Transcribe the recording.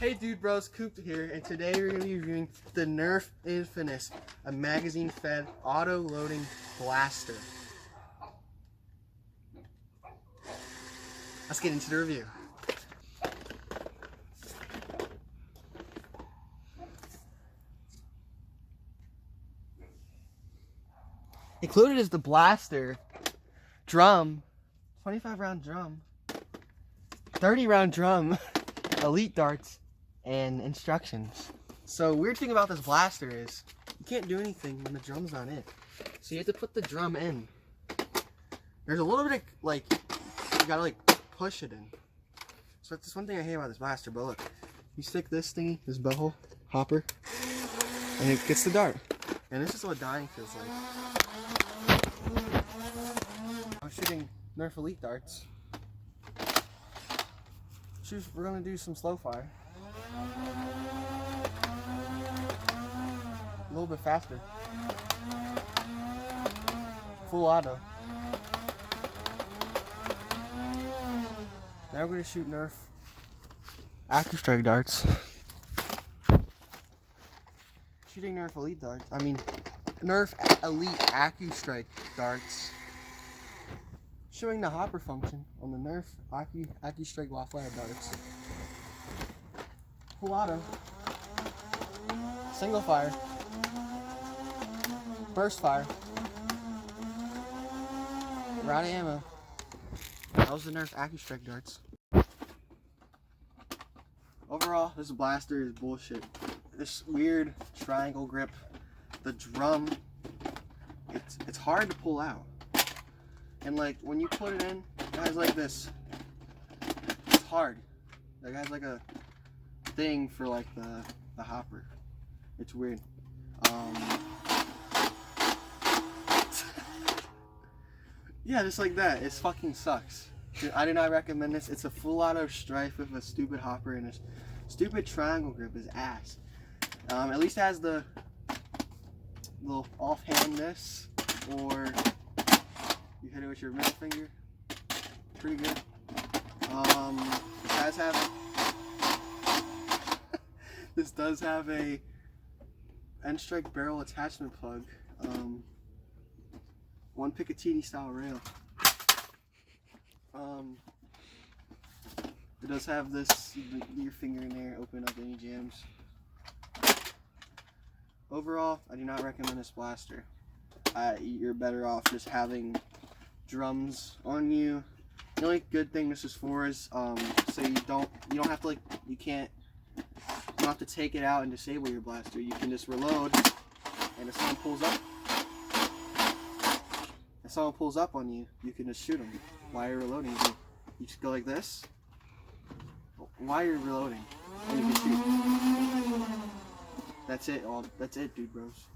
Hey dude bros, Coop here, and today we're going to be reviewing the Nerf Infinus, a magazine-fed auto-loading blaster. Let's get into the review. Included is the blaster, drum, 25 round drum, 30 round drum, elite darts, and instructions. So weird thing about this blaster is you can't do anything when the drum's not in. So you have to put the drum in. There's a little bit of like, you gotta like push it in. So that's one thing I hate about this blaster, but look, you stick this thingy, this butthole, hopper, and it gets the dart. And this is what dying feels like. I'm shooting Nerf Elite darts. We're gonna do some slow fire. A little bit faster. Full auto. Now we're gonna shoot Nerf AccuStrike darts. Shooting Nerf Elite darts. I mean, Nerf Elite AccuStrike darts. Showing the hopper function on the Nerf AccuStrike Wildfire darts. Full auto. Single fire. Burst fire. Round of ammo. That was the Nerf AccuStrike darts. Overall, this blaster is bullshit. This weird triangle grip. The drum. It's hard to pull out. And like when you put it in, it has like this. It's hard. It has like a thing for like the hopper. It's weird. Yeah, just like that. It fucking sucks. I do not recommend this. It's a full auto strife with a stupid hopper and a stupid triangle grip is ass. At least it has the little offhandness, or you hit it with your middle finger. Pretty good. This does have a N-strike barrel attachment plug. One Picatinny style rail. It does have this, your finger in there, open up any jams. Overall, I do not recommend this blaster. You're better off just having drums on you. The only good thing this is for is so you don't have to you don't have to take it out and disable your blaster. You can just reload, and if someone pulls up on you, you can just shoot them while you're reloading. You just go like this while you're reloading, and you can shoot. That's it, dude bros.